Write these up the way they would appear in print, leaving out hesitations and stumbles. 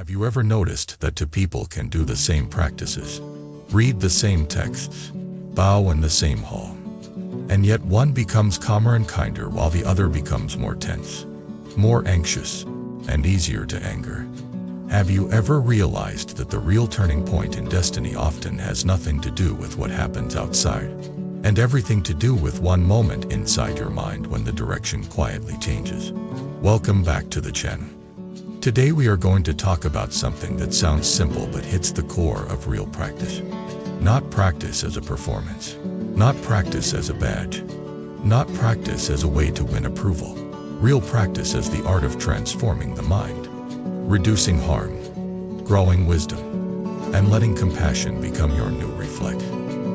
Have you ever noticed that two people can do the same practices, read the same texts, bow in the same hall, and yet one becomes calmer and kinder while the other becomes more tense, more anxious, and easier to anger? Have you ever realized that the real turning point in destiny often has nothing to do with what happens outside, and everything to do with one moment inside your mind when the direction quietly changes? Welcome back to the channel. Today we are going to talk about something that sounds simple but hits the core of real practice. Not practice as a performance, not practice as a badge, not practice as a way to win approval. Real practice as the art of transforming the mind, reducing harm, growing wisdom, and letting compassion become your new reflex.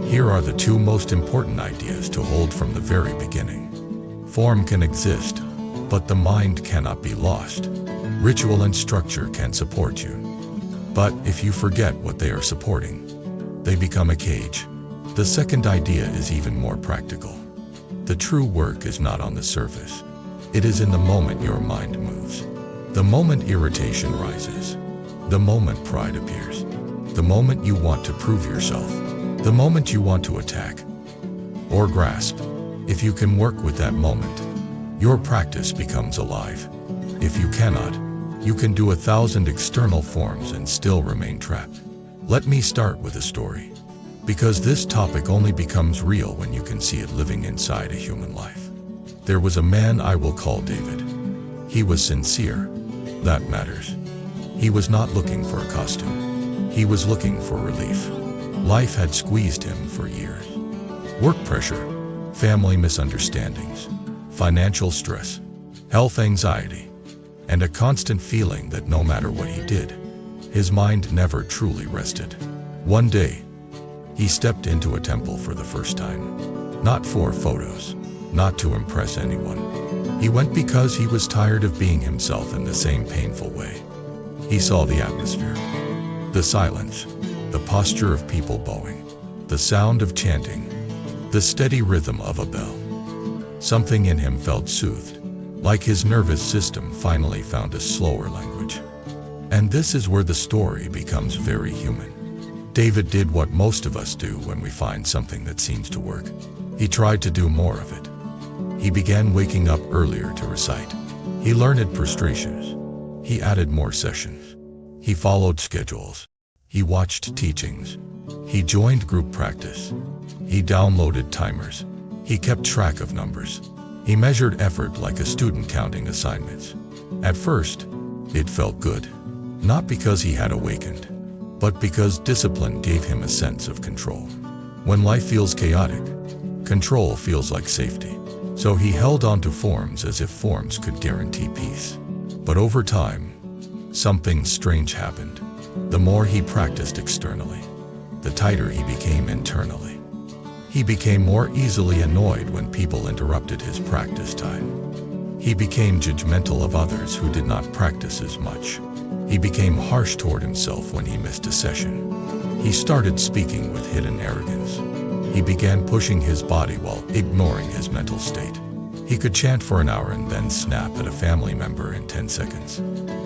Here are the two most important ideas to hold from the very beginning. Form can exist, but the mind cannot be lost. Ritual and structure can support you, but if you forget what they are supporting, they become a cage. The second idea is even more practical. The true work is not on the surface. It is in the moment your mind moves. The moment irritation rises. The moment pride appears. The moment you want to prove yourself. The moment you want to attack or grasp. If you can work with that moment, your practice becomes alive. If you cannot, you can do 1,000 external forms and still remain trapped. Let me start with a story, because this topic only becomes real when you can see it living inside a human life. There was a man I will call David. He was sincere. That matters. He was not looking for a costume. He was looking for relief. Life had squeezed him for years. Work pressure, family misunderstandings, financial stress, health anxiety, and a constant feeling that no matter what he did, his mind never truly rested. One day, he stepped into a temple for the first time. Not for photos, not to impress anyone. He went because he was tired of being himself in the same painful way. He saw the atmosphere, the silence, the posture of people bowing, the sound of chanting, the steady rhythm of a bell. Something in him felt soothed, like his nervous system finally found a slower language. And this is where the story becomes very human. David did what most of us do when we find something that seems to work. He tried to do more of it. He began waking up earlier to recite. He learned prostrations. He added more sessions. He followed schedules. He watched teachings. He joined group practice. He downloaded timers. He kept track of numbers. He measured effort like a student counting assignments. At first, it felt good. Not because he had awakened, but because discipline gave him a sense of control. When life feels chaotic, control feels like safety. So he held on to forms as if forms could guarantee peace. But over time, something strange happened. The more he practiced externally, the tighter he became internally. He became more easily annoyed when people interrupted his practice time. He became judgmental of others who did not practice as much. He became harsh toward himself when he missed a session. He started speaking with hidden arrogance. He began pushing his body while ignoring his mental state. He could chant for an hour and then snap at a family member in 10 seconds.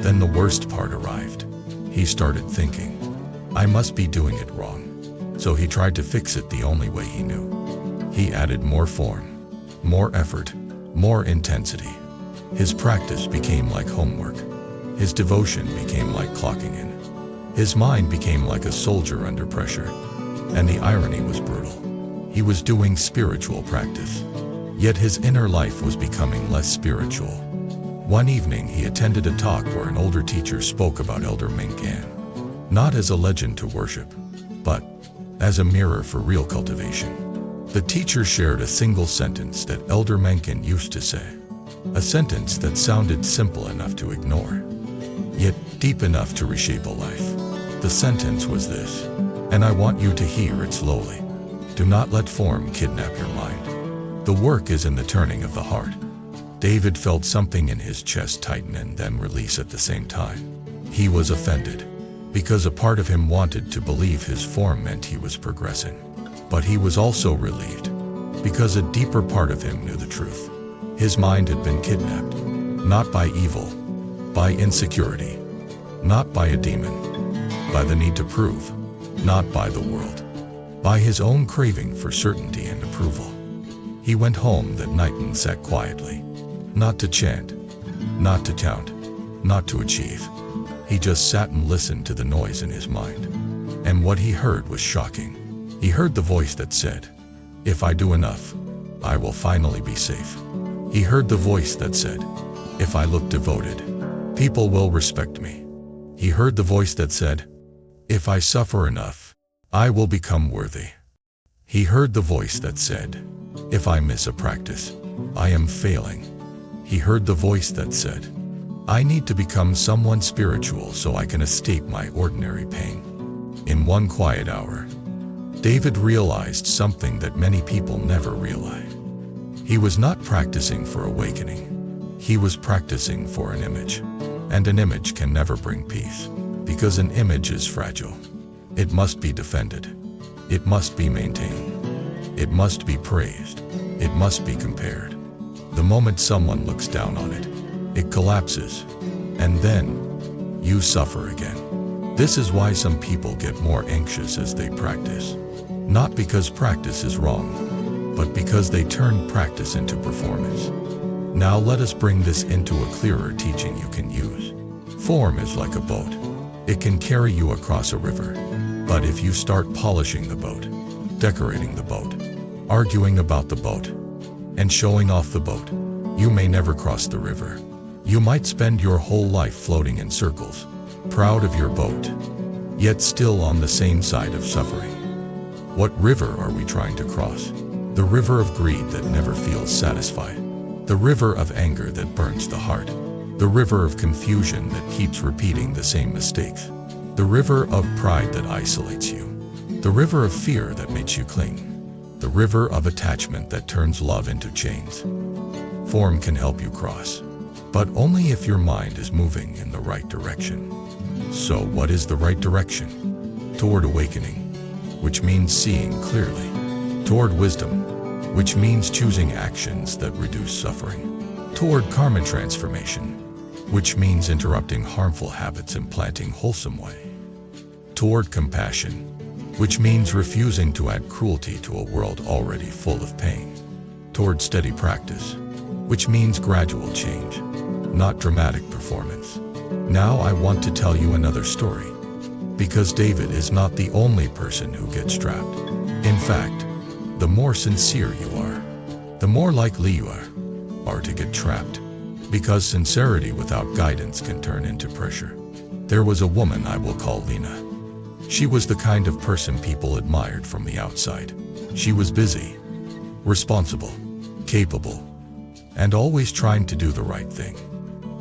Then the worst part arrived. He started thinking, I must be doing it wrong. So he tried to fix it the only way he knew. He added more form, more effort, more intensity. His practice became like homework. His devotion became like clocking in. His mind became like a soldier under pressure. And the irony was brutal. He was doing spiritual practice, yet his inner life was becoming less spiritual. One evening he attended a talk where an older teacher spoke about Elder Meng, not as a legend to worship, but as a mirror for real cultivation. The teacher shared a single sentence that Elder Mencken used to say, a sentence that sounded simple enough to ignore, yet deep enough to reshape a life. The sentence was this, and I want you to hear it slowly. Do not let form kidnap your mind. The work is in the turning of the heart. David felt something in his chest tighten and then release at the same time. He was offended, because a part of him wanted to believe his form meant he was progressing. But he was also relieved, because a deeper part of him knew the truth. His mind had been kidnapped, not by evil, by insecurity, not by a demon, by the need to prove, not by the world, by his own craving for certainty and approval. He went home that night and sat quietly, not to chant, not to count, not to achieve. He just sat and listened to the noise in his mind. And what he heard was shocking. He heard the voice that said, "If I do enough, I will finally be safe." He heard the voice that said, "If I look devoted, people will respect me." He heard the voice that said, "If I suffer enough, I will become worthy." He heard the voice that said, "If I miss a practice, I am failing." He heard the voice that said, "I need to become someone spiritual so I can escape my ordinary pain." In one quiet hour, David realized something that many people never realize. He was not practicing for awakening. He was practicing for an image. And an image can never bring peace, because an image is fragile. It must be defended. It must be maintained. It must be praised. It must be compared. The moment someone looks down on it, it collapses. And then, you suffer again. This is why some people get more anxious as they practice. Not because practice is wrong, but because they turn practice into performance. Now let us bring this into a clearer teaching you can use. Form is like a boat. It can carry you across a river. But if you start polishing the boat, decorating the boat, arguing about the boat, and showing off the boat, you may never cross the river. You might spend your whole life floating in circles, proud of your boat, yet still on the same side of suffering. What river are we trying to cross? The river of greed that never feels satisfied. The river of anger that burns the heart. The river of confusion that keeps repeating the same mistakes. The river of pride that isolates you. The river of fear that makes you cling. The river of attachment that turns love into chains. Form can help you cross, but only if your mind is moving in the right direction. So what is the right direction? Toward awakening, which means seeing clearly. Toward wisdom, which means choosing actions that reduce suffering. Toward karma transformation, which means interrupting harmful habits and planting wholesome way. Toward compassion, which means refusing to add cruelty to a world already full of pain. Toward steady practice, which means gradual change, not dramatic performance. Now I want to tell you another story, because David is not the only person who gets trapped. In fact, the more sincere you are, the more likely you are to get trapped, because sincerity without guidance can turn into pressure. There was a woman I will call Lena. She was the kind of person people admired from the outside. She was busy, responsible, capable, and always trying to do the right thing.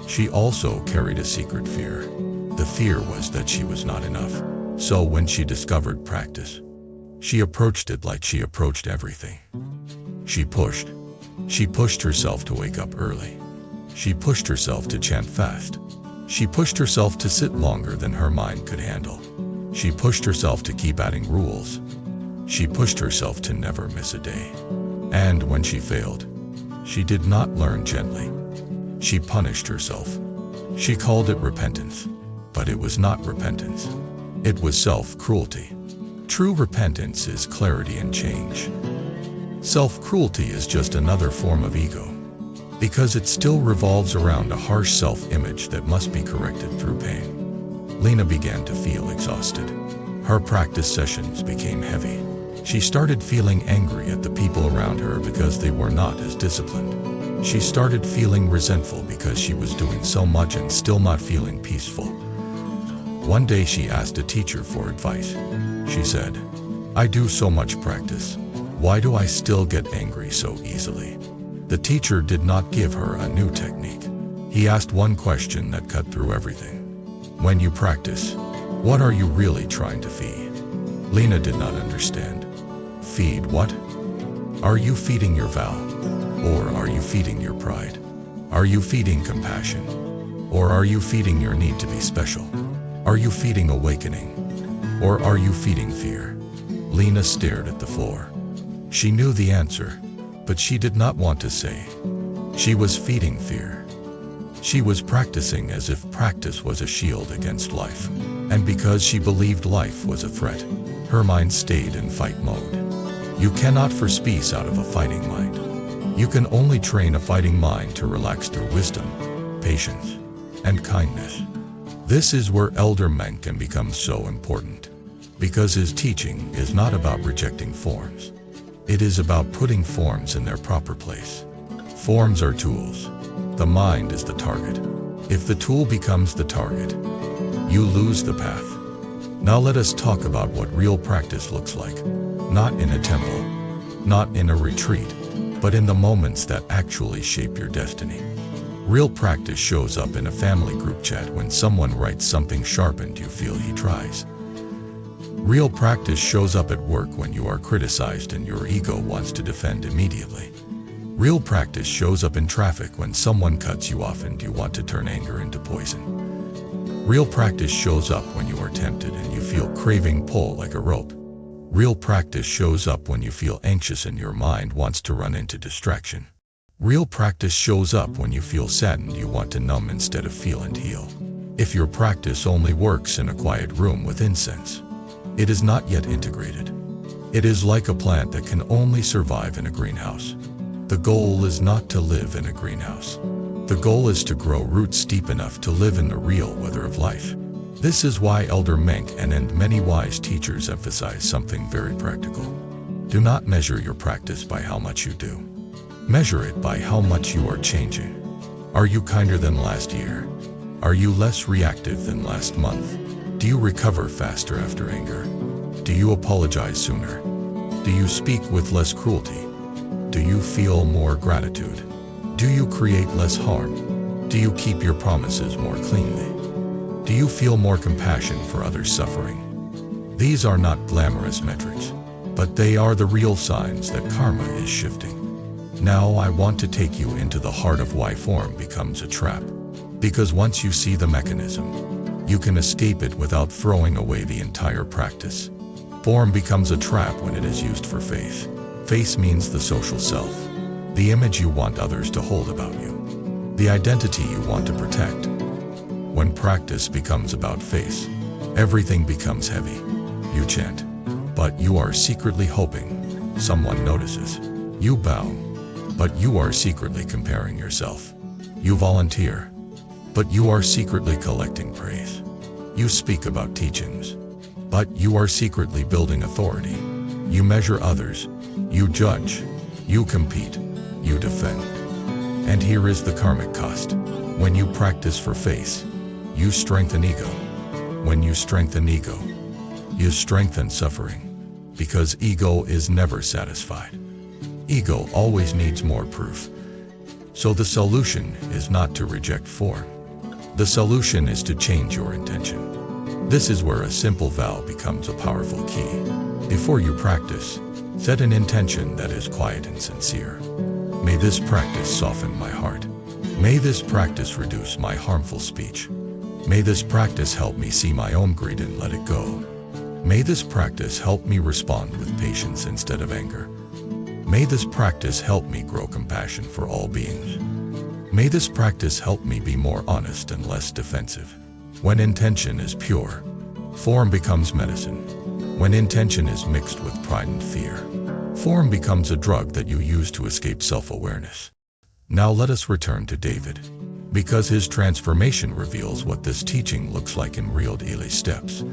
She also carried a secret fear. The fear was that she was not enough. So when she discovered practice, she approached it like she approached everything. She pushed herself to wake up early. She pushed herself to chant fast. She pushed herself to sit longer than her mind could handle. She pushed herself to keep adding rules. She pushed herself to never miss a day. And when she failed, she did not learn gently. She punished herself. She called it repentance, but it was not repentance. It was self-cruelty. True repentance is clarity and change. Self-cruelty is just another form of ego, because it still revolves around a harsh self-image that must be corrected through pain. Lena began to feel exhausted. Her practice sessions became heavy. She started feeling angry at the people around her because they were not as disciplined. She started feeling resentful because she was doing so much and still not feeling peaceful. One day she asked a teacher for advice. She said, "I do so much practice. Why do I still get angry so easily?" The teacher did not give her a new technique. He asked one question that cut through everything. When you practice, what are you really trying to feed? Lena did not understand. Feed what? Are you feeding your vow? Or are you feeding your pride? Are you feeding compassion? Or are you feeding your need to be special? Are you feeding awakening? Or are you feeding fear? Lena stared at the floor. She knew the answer, but she did not want to say. She was feeding fear. She was practicing as if practice was a shield against life. And because she believed life was a threat, her mind stayed in fight mode. You cannot force peace out of a fighting mind. You can only train a fighting mind to relax through wisdom, patience, and kindness. This is where Elder Meng can become so important, because his teaching is not about rejecting forms. It is about putting forms in their proper place. Forms are tools. The mind is the target. If the tool becomes the target, you lose the path. Now let us talk about what real practice looks like. Not in a temple, not in a retreat, but in the moments that actually shape your destiny. Real practice shows up in a family group chat when someone writes something sharp and you feel he tries. Real practice shows up at work when you are criticized and your ego wants to defend immediately. Real practice shows up in traffic when someone cuts you off and you want to turn anger into poison. Real practice shows up when you are tempted and you feel craving pull like a rope. Real practice shows up when you feel anxious and your mind wants to run into distraction. Real practice shows up when you feel saddened, you want to numb instead of feel and heal. If your practice only works in a quiet room with incense, it is not yet integrated. It is like a plant that can only survive in a greenhouse. The goal is not to live in a greenhouse. The goal is to grow roots deep enough to live in the real weather of life. This is why Elder Meng and many wise teachers emphasize something very practical. Do not measure your practice by how much you do. Measure it by how much you are changing. Are you kinder than last year? Are you less reactive than last month? Do you recover faster after anger? Do you apologize sooner? Do you speak with less cruelty? Do you feel more gratitude? Do you create less harm? Do you keep your promises more cleanly? Do you feel more compassion for others suffering? These are not glamorous metrics, but they are the real signs that karma is shifting. Now I want to take you into the heart of why form becomes a trap. Because once you see the mechanism, you can escape it without throwing away the entire practice. Form becomes a trap when it is used for faith. Faith means the social self, the image you want others to hold about you, the identity you want to protect. When practice becomes about faith, everything becomes heavy. You chant, but you are secretly hoping someone notices. You bow, but you are secretly comparing yourself. You volunteer, but you are secretly collecting praise. You speak about teachings, but you are secretly building authority. You measure others, you judge, you compete, you defend. And here is the karmic cost. When you practice for faith, you strengthen ego. When you strengthen ego, you strengthen suffering, because ego is never satisfied. Ego always needs more proof. So the solution is not to reject form. The solution is to change your intention. This is where a simple vow becomes a powerful key. Before you practice, set an intention that is quiet and sincere. May this practice soften my heart. May this practice reduce my harmful speech. May this practice help me see my own greed and let it go. May this practice help me respond with patience instead of anger. May this practice help me grow compassion for all beings. May this practice help me be more honest and less defensive. When intention is pure, form becomes medicine. When intention is mixed with pride and fear, form becomes a drug that you use to escape self-awareness. Now let us return to David, because his transformation reveals what this teaching looks like in real daily steps.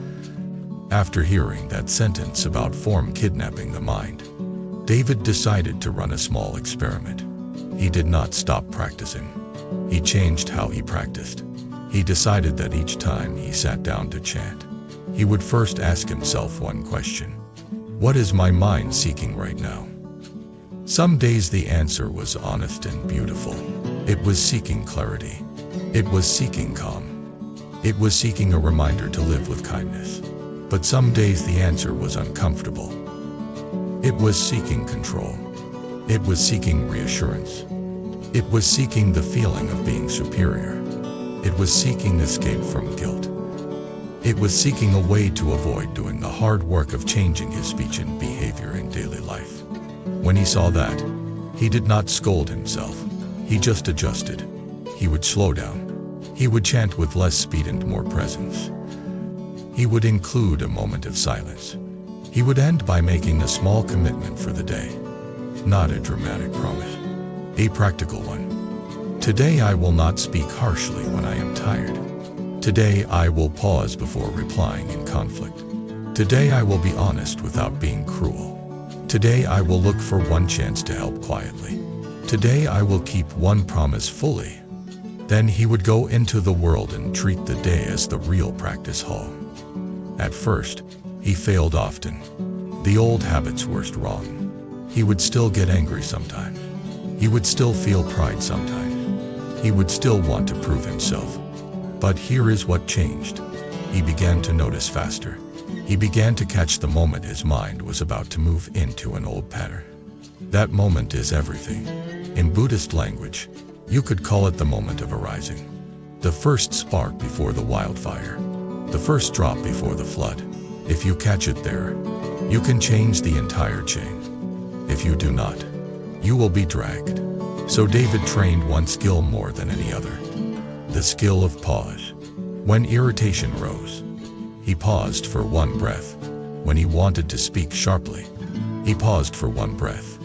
After hearing that sentence about form kidnapping the mind, David decided to run a small experiment. He did not stop practicing. He changed how he practiced. He decided that each time he sat down to chant, he would first ask himself one question. What is my mind seeking right now? Some days the answer was honest and beautiful. It was seeking clarity. It was seeking calm. It was seeking a reminder to live with kindness. But some days the answer was uncomfortable. It was seeking control. It was seeking reassurance. It was seeking the feeling of being superior. It was seeking escape from guilt. It was seeking a way to avoid doing the hard work of changing his speech and behavior in daily life. When he saw that, he did not scold himself. He just adjusted. He would slow down. He would chant with less speed and more presence. He would include a moment of silence. He would end by making a small commitment for the day. Not a dramatic promise, a practical one. Today I will not speak harshly when I am tired. Today I will pause before replying in conflict. Today I will be honest without being cruel. Today I will look for one chance to help quietly. Today I will keep one promise fully. Then he would go into the world and treat the day as the real practice hall. At first, he failed often. The old habits were wrong. He would still get angry sometimes. He would still feel pride sometimes. He would still want to prove himself. But here is what changed. He began to notice faster. He began to catch the moment his mind was about to move into an old pattern. That moment is everything. In Buddhist language, you could call it the moment of arising. The first spark before the wildfire. The first drop before the flood. If you catch it there, you can change the entire chain. If you do not, you will be dragged. So David trained one skill more than any other. The skill of pause. When irritation rose, he paused for one breath. When he wanted to speak sharply, he paused for one breath.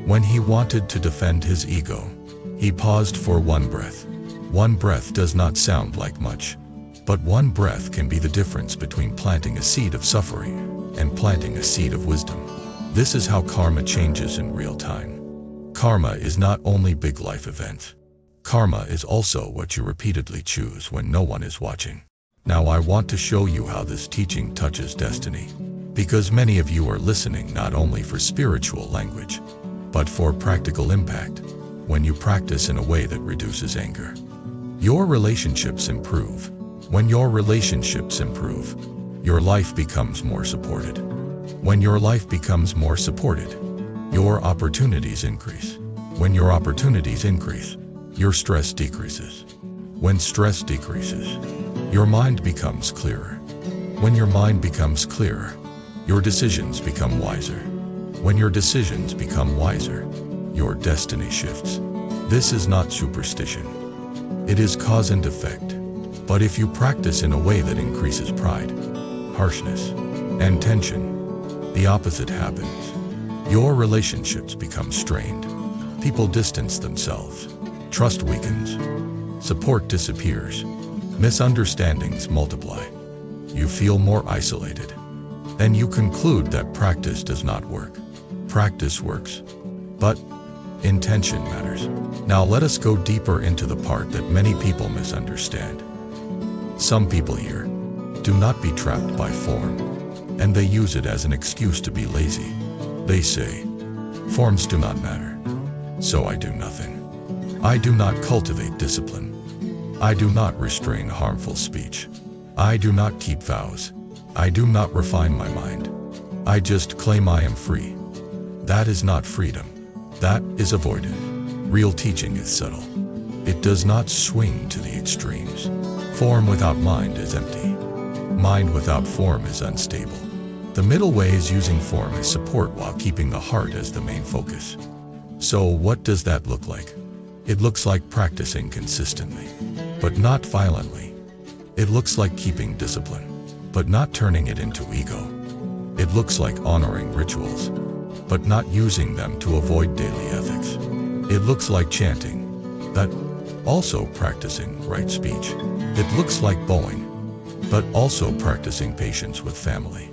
When he wanted to defend his ego, he paused for one breath. One breath does not sound like much, but one breath can be the difference between planting a seed of suffering and planting a seed of wisdom. This is how karma changes in real time. Karma is not only big life events. Karma is also what you repeatedly choose when no one is watching. Now I want to show you how this teaching touches destiny. Because many of you are listening not only for spiritual language, but for practical impact. When you practice in a way that reduces anger, your relationships improve. When your relationships improve, your life becomes more supported. When your life becomes more supported, your opportunities increase. When your opportunities increase, your stress decreases. When stress decreases, your mind becomes clearer. When your mind becomes clearer, your decisions become wiser. When your decisions become wiser, your destiny shifts. This is not superstition. It is cause and effect. But if you practice in a way that increases pride, harshness, and tension, the opposite happens. Your relationships become strained. People distance themselves. Trust weakens. Support disappears. Misunderstandings multiply. You feel more isolated. Then you conclude that practice does not work. Practice works, but intention matters. Now let us go deeper into the part that many people misunderstand. Some people here do not be trapped by form, and they use it as an excuse to be lazy. They say, forms do not matter, so I do nothing. I do not cultivate discipline. I do not restrain harmful speech. I do not keep vows. I do not refine my mind. I just claim I am free. That is not freedom. That is avoidance. Real teaching is subtle. It does not swing to the extremes. Form without mind is empty. Mind without form is unstable. The middle way is using form as support while keeping the heart as the main focus. So what does that look like? It looks like practicing consistently, but not violently. It looks like keeping discipline, but not turning it into ego. It looks like honoring rituals, but not using them to avoid daily ethics. It looks like chanting, but also practicing right speech. It looks like bowing, but also practicing patience with family.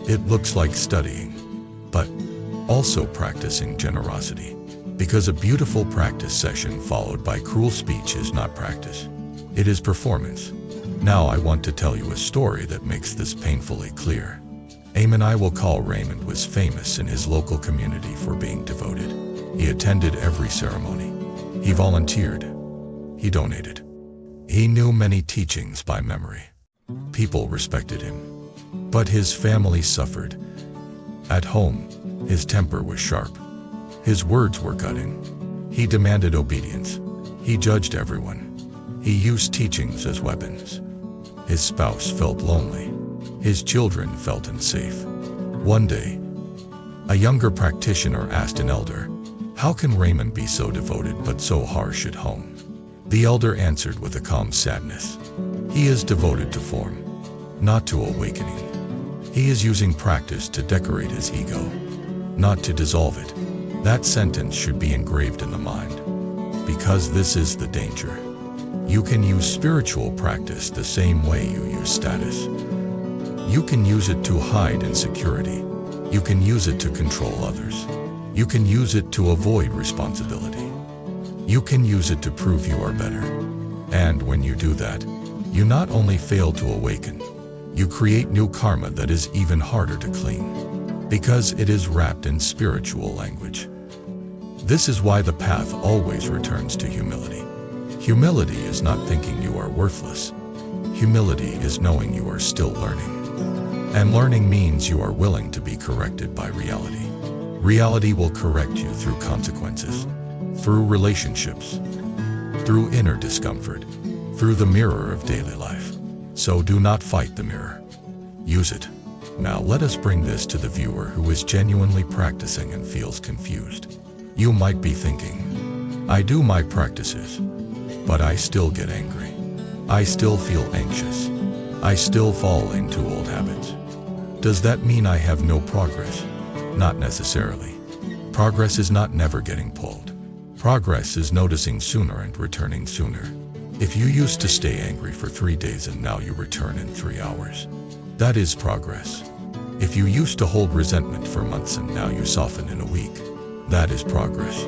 It looks like studying, but also practicing generosity. Because a beautiful practice session followed by cruel speech is not practice. It is performance. Now I want to tell you a story that makes this painfully clear. A man I will call Raymond was famous in his local community for being devoted. He attended every ceremony. He volunteered. He donated. He knew many teachings by memory. People respected him. But his family suffered. At home, his temper was sharp. His words were cutting. He demanded obedience. He judged everyone. He used teachings as weapons. His spouse felt lonely. His children felt unsafe. One day, a younger practitioner asked an elder, "How can Raymond be so devoted but so harsh at home?" The elder answered with a calm sadness. He is devoted to form, not to awakening. He is using practice to decorate his ego, not to dissolve it. That sentence should be engraved in the mind, because this is the danger. You can use spiritual practice the same way you use status. You can use it to hide insecurity. You can use it to control others. You can use it to avoid responsibility. You can use it to prove you are better. And when you do that, you not only fail to awaken, you create new karma that is even harder to clean, because it is wrapped in spiritual language. This is why the path always returns to humility. Humility is not thinking you are worthless. Humility is knowing you are still learning. And learning means you are willing to be corrected by reality. Reality will correct you through consequences, through relationships, through inner discomfort, through the mirror of daily life. So do not fight the mirror. Use it. Now let us bring this to the viewer who is genuinely practicing and feels confused. You might be thinking, I do my practices, but I still get angry. I still feel anxious. I still fall into old habits. Does that mean I have no progress? Not necessarily. Progress is not never getting pulled. Progress is noticing sooner and returning sooner. If you used to stay angry for 3 days and now you return in 3 hours, that is progress. If you used to hold resentment for months and now you soften in a week, that is progress.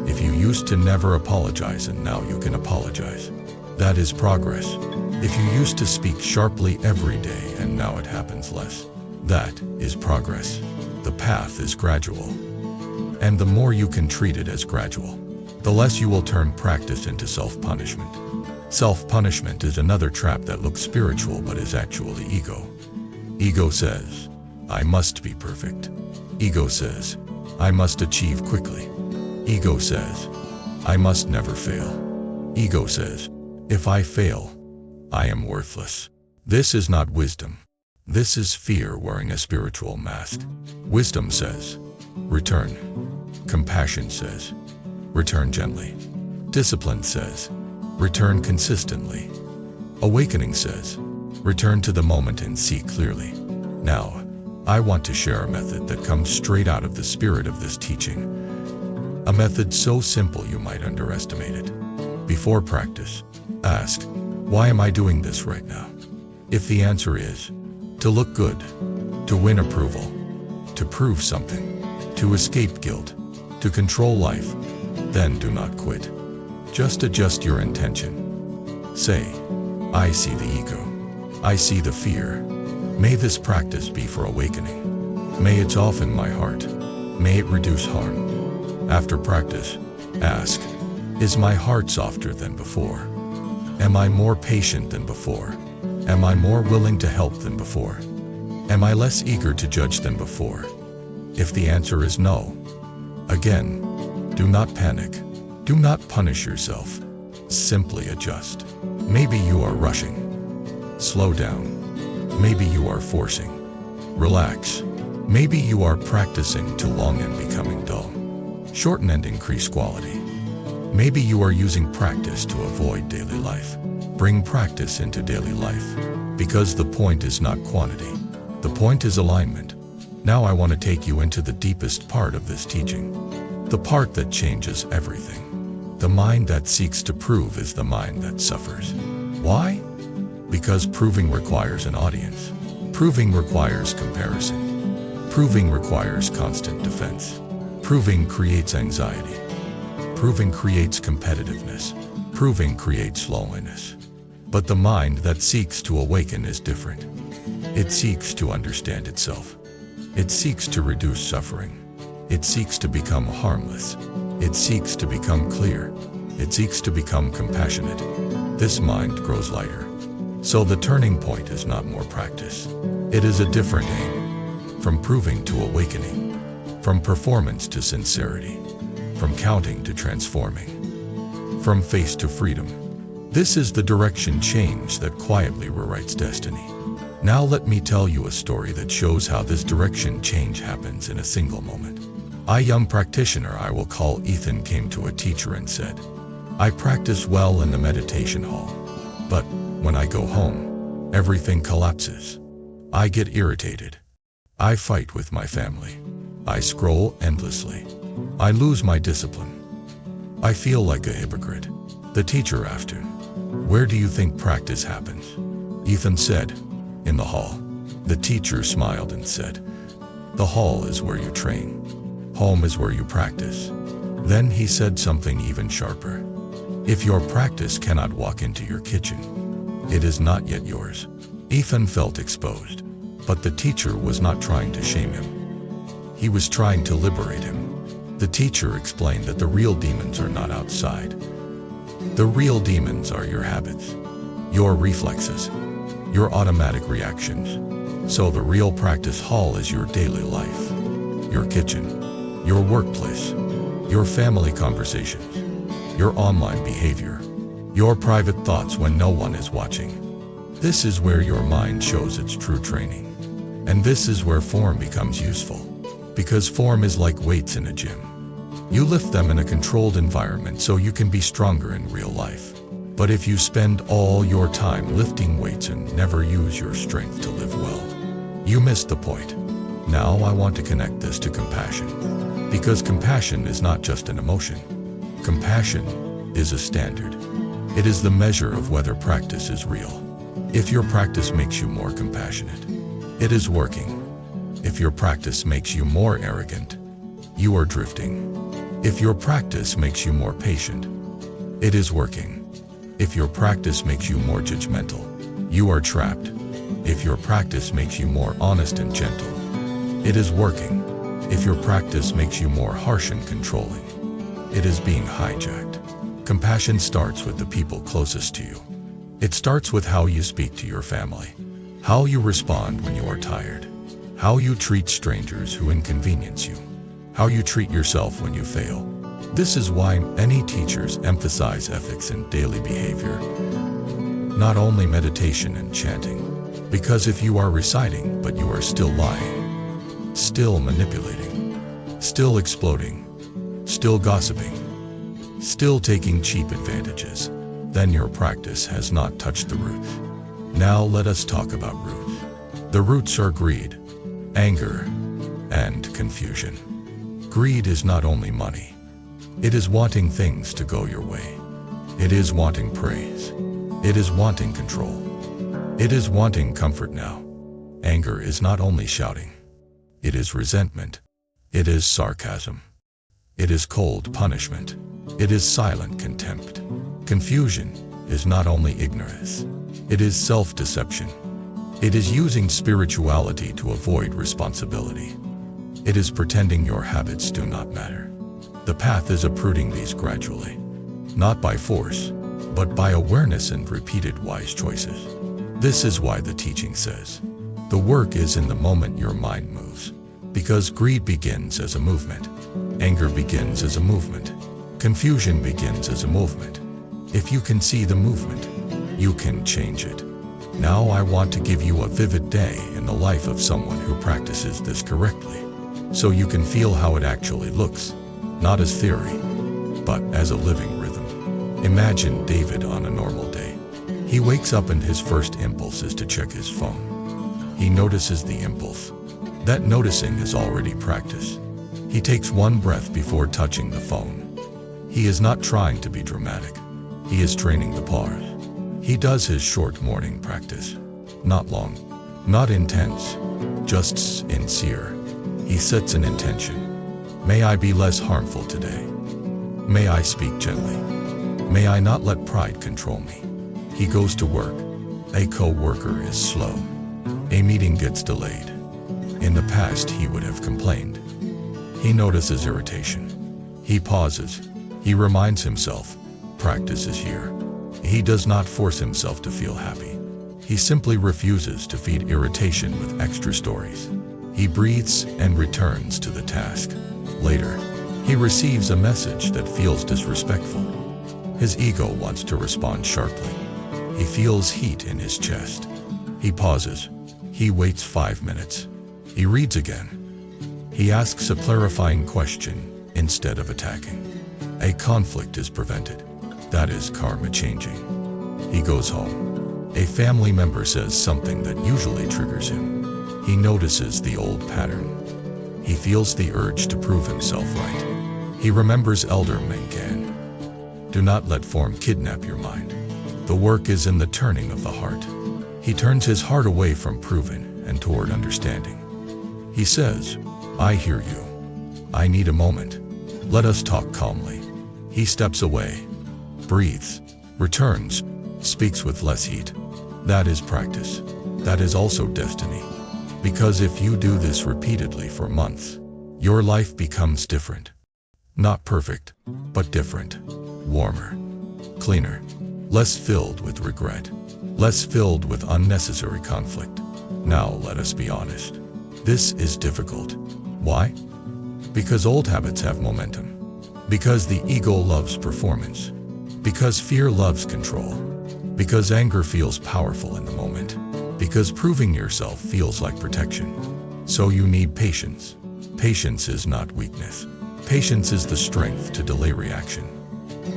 If you used to never apologize and now you can apologize, that is progress. If you used to speak sharply every day and now it happens less, that is progress. The path is gradual. And the more you can treat it as gradual, the less you will turn practice into self-punishment. Self-punishment is another trap that looks spiritual but is actually ego. Ego says, I must be perfect. Ego says, I must achieve quickly. Ego says, I must never fail. Ego says, if I fail, I am worthless. This is not wisdom. This is fear wearing a spiritual mask. Wisdom says, return. Compassion says, return gently. Discipline says, return consistently. Awakening says, return to the moment and see clearly. Now, I want to share a method that comes straight out of the spirit of this teaching. A method so simple you might underestimate it. Before practice, ask, why am I doing this right now? If the answer is, to look good, to win approval, to prove something, to escape guilt, to control life, then do not quit. Just adjust your intention. Say, I see the ego. I see the fear. May this practice be for awakening. May it soften my heart. May it reduce harm. After practice, ask, is my heart softer than before? Am I more patient than before? Am I more willing to help than before? Am I less eager to judge than before? If the answer is no, again, do not panic. Do not punish yourself. Simply adjust. Maybe you are rushing. Slow down. Maybe you are forcing. Relax. Maybe you are practicing too long and becoming dull. Shorten and increase quality. Maybe you are using practice to avoid daily life. Bring practice into daily life. Because the point is not quantity. The point is alignment. Now I want to take you into the deepest part of this teaching. The part that changes everything. The mind that seeks to prove is the mind that suffers. Why? Because proving requires an audience. Proving requires comparison. Proving requires constant defense. Proving creates anxiety. Proving creates competitiveness. Proving creates loneliness. But the mind that seeks to awaken is different. It seeks to understand itself. It seeks to reduce suffering. It seeks to become harmless. It seeks to become clear. It seeks to become compassionate. This mind grows lighter. So the turning point is not more practice. It is a different aim. From proving to awakening. From performance to sincerity. From counting to transforming. From face to freedom. This is the direction change that quietly rewrites destiny. Now let me tell you a story that shows how this direction change happens in a single moment. A young practitioner I will call Ethan came to a teacher and said, I practice well in the meditation hall. But when I go home, everything collapses. I get irritated. I fight with my family. I scroll endlessly. I lose my discipline. I feel like a hypocrite. The teacher asked him, "Where do you think practice happens?" Ethan said, "In the hall." The teacher smiled and said, "The hall is where you train. Home is where you practice." Then he said something even sharper. "If your practice cannot walk into your kitchen, it is not yet yours." Ethan felt exposed, but the teacher was not trying to shame him. He was trying to liberate him. The teacher explained that the real demons are not outside. The real demons are your habits, your reflexes, your automatic reactions. So the real practice hall is your daily life, your kitchen, your workplace, your family conversations, your online behavior, your private thoughts when no one is watching. This is where your mind shows its true training. And this is where form becomes useful. Because form is like weights in a gym. You lift them in a controlled environment so you can be stronger in real life. But if you spend all your time lifting weights and never use your strength to live well, you miss the point. Now I want to connect this to compassion. Because compassion is not just an emotion. Compassion is a standard. It is the measure of whether practice is real. If your practice makes you more compassionate, it is working. If your practice makes you more arrogant, you are drifting. If your practice makes you more patient, it is working. If your practice makes you more judgmental, you are trapped. If your practice makes you more honest and gentle, it is working. If your practice makes you more harsh and controlling, it is being hijacked. Compassion starts with the people closest to you. It starts with how you speak to your family, how you respond when you are tired, how you treat strangers who inconvenience you, how you treat yourself when you fail. This is why many teachers emphasize ethics in daily behavior, not only meditation and chanting. Because if you are reciting but you are still lying, still manipulating, still exploding, still gossiping, still taking cheap advantages, then your practice has not touched the roots. Now let us talk about roots. The roots are greed, anger, and confusion. Greed is not only money. It is wanting things to go your way. It is wanting praise. It is wanting control. It is wanting comfort now. Anger is not only shouting. It is resentment. It is sarcasm. It is cold punishment. It is silent contempt. Confusion is not only ignorance. It is self-deception. It is using spirituality to avoid responsibility. It is pretending your habits do not matter. The path is uprooting these gradually, not by force, but by awareness and repeated wise choices. This is why the teaching says, the work is in the moment your mind moves. Because greed begins as a movement. Anger begins as a movement. Confusion begins as a movement. If you can see the movement, you can change it. Now I want to give you a vivid day in the life of someone who practices this correctly, so you can feel how it actually looks, not as theory, but as a living rhythm. Imagine David on a normal day. He wakes up and his first impulse is to check his phone. He notices the impulse. That noticing is already practice. He takes one breath before touching the phone. He is not trying to be dramatic. He is training the pause. He does his short morning practice. Not long, not intense, just sincere. He sets an intention. May I be less harmful today. May I speak gently. May I not let pride control me. He goes to work. A co-worker is slow. A meeting gets delayed. In the past, he would have complained. He notices irritation. He pauses. He reminds himself, practice is here. He does not force himself to feel happy. He simply refuses to feed irritation with extra stories. He breathes and returns to the task. Later, he receives a message that feels disrespectful. His ego wants to respond sharply. He feels heat in his chest. He pauses. He waits 5 minutes. He reads again. He asks a clarifying question instead of attacking. A conflict is prevented. That is karma changing. He goes home. A family member says something that usually triggers him. He notices the old pattern. He feels the urge to prove himself right. He remembers elder Meng. Do not let form kidnap your mind. The work is in the turning of the heart. He turns his heart away from proving and toward understanding. He says, I hear you. I need a moment. Let us talk calmly. He steps away, breathes, returns, speaks with less heat. That is practice. That is also destiny. Because if you do this repeatedly for months, your life becomes different. Not perfect, but different. Warmer, cleaner, less filled with regret, less filled with unnecessary conflict. Now let us be honest. This is difficult. Why? Because old habits have momentum. Because the ego loves performance. Because fear loves control. Because anger feels powerful in the moment. Because proving yourself feels like protection. So you need patience. Patience is not weakness. Patience is the strength to delay reaction.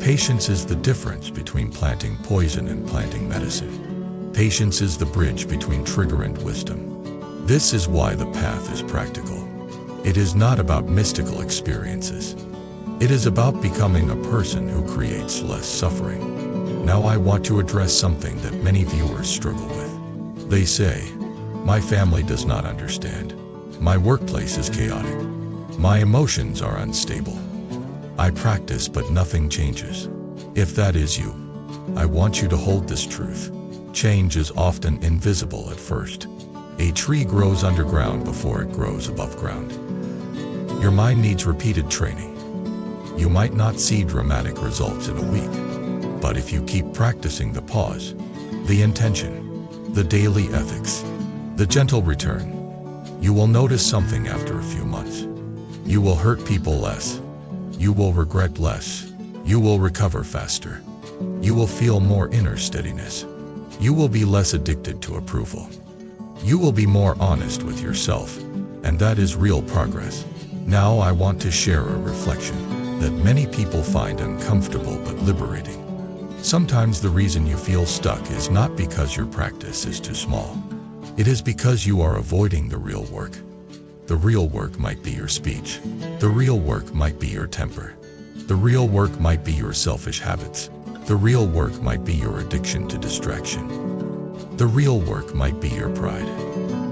Patience is the difference between planting poison and planting medicine. Patience is the bridge between trigger and wisdom. This is why the path is practical. It is not about mystical experiences. It is about becoming a person who creates less suffering. Now I want to address something that many viewers struggle with. They say, my family does not understand. My workplace is chaotic. My emotions are unstable. I practice but nothing changes. If that is you, I want you to hold this truth. Change is often invisible at first. A tree grows underground before it grows above ground. Your mind needs repeated training. You might not see dramatic results in a week, but if you keep practicing the pause, the intention, the daily ethics, the gentle return, you will notice something after a few months. You will hurt people less. You will regret less. You will recover faster. You will feel more inner steadiness. You will be less addicted to approval. You will be more honest with yourself, and that is real progress. Now I want to share a reflection that many people find uncomfortable but liberating. Sometimes the reason you feel stuck is not because your practice is too small. It is because you are avoiding the real work. The real work might be your speech. The real work might be your temper. The real work might be your selfish habits. The real work might be your addiction to distraction. The real work might be your pride.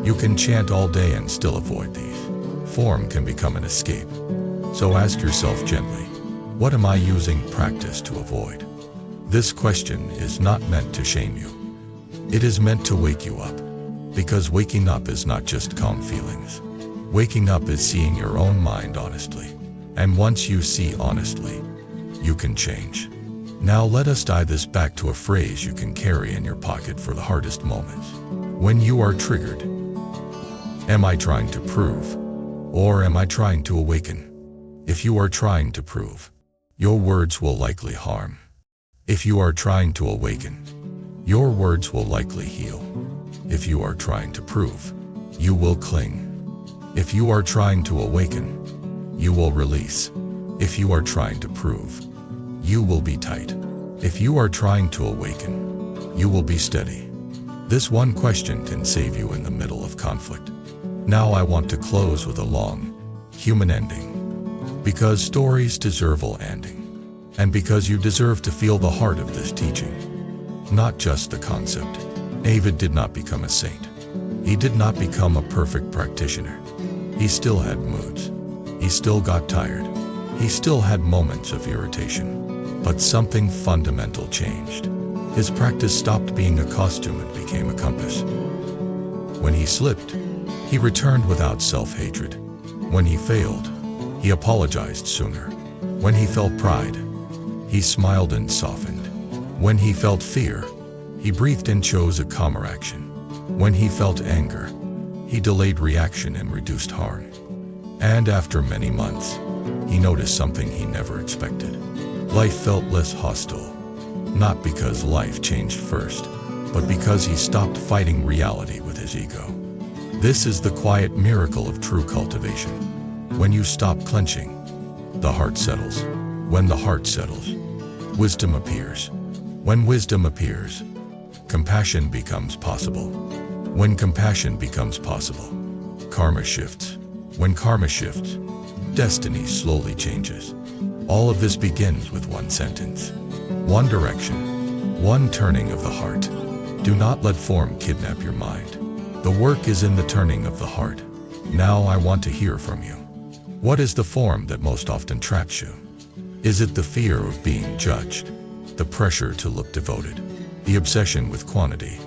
You can chant all day and still avoid these. Form can become an escape. So ask yourself gently, what am I using practice to avoid? This question is not meant to shame you. It is meant to wake you up. Because waking up is not just calm feelings. Waking up is seeing your own mind honestly. And once you see honestly, you can change. Now let us tie this back to a phrase you can carry in your pocket for the hardest moments. When you are triggered, am I trying to prove? Or am I trying to awaken? If you are trying to prove, your words will likely harm. If you are trying to awaken, your words will likely heal. If you are trying to prove, you will cling. If you are trying to awaken, you will release. If you are trying to prove, you will be tight. If you are trying to awaken, you will be steady. This one question can save you in the middle of conflict. Now I want to close with a long, human ending. Because stories deserve a ending. And because you deserve to feel the heart of this teaching. Not just the concept. David did not become a saint. He did not become a perfect practitioner. He still had moods. He still got tired. He still had moments of irritation. But something fundamental changed. His practice stopped being a costume and became a compass. When he slipped, he returned without self-hatred. When he failed, he apologized sooner. When he felt pride, he smiled and softened. When he felt fear, he breathed and chose a calmer action. When he felt anger, he delayed reaction and reduced harm. And after many months, he noticed something he never expected. Life felt less hostile. Not because life changed first, but because he stopped fighting reality with his ego. This is the quiet miracle of true cultivation. When you stop clenching, the heart settles. When the heart settles, wisdom appears. When wisdom appears, compassion becomes possible. When compassion becomes possible, karma shifts. When karma shifts, destiny slowly changes. All of this begins with one sentence, one direction, one turning of the heart. Do not let form kidnap your mind. The work is in the turning of the heart. Now I want to hear from you. What is the form that most often traps you? Is it the fear of being judged, the pressure to look devoted, the obsession with quantity,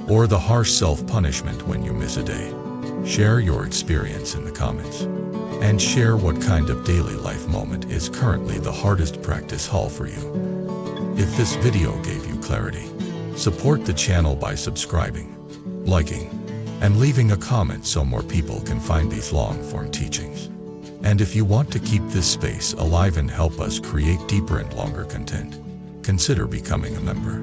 or the harsh self-punishment when you miss a day? Share your experience in the comments, and share what kind of daily life moment is currently the hardest practice hall for you. If this video gave you clarity, support the channel by subscribing, liking, and leaving a comment so more people can find these long-form teachings. And if you want to keep this space alive and help us create deeper and longer content, consider becoming a member.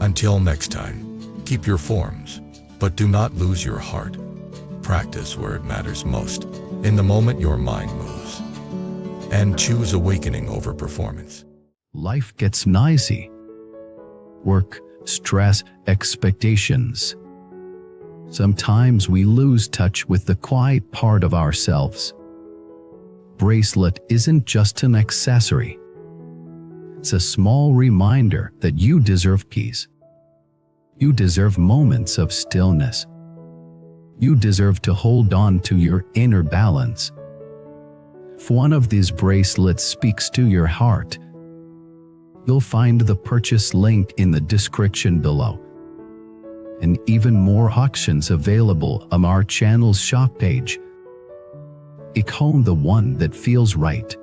Until next time, keep your forms, but do not lose your heart. Practice where it matters most, in the moment your mind moves. And choose awakening over performance. Life gets noisy. Work, stress, expectations. Sometimes we lose touch with the quiet part of ourselves. Bracelet isn't just an accessory. It's a small reminder that you deserve peace. You deserve moments of stillness. You deserve to hold on to your inner balance. If one of these bracelets speaks to your heart, you'll find the purchase link in the description below. And even more auctions available on our channel's shop page. Pick home the one that feels right.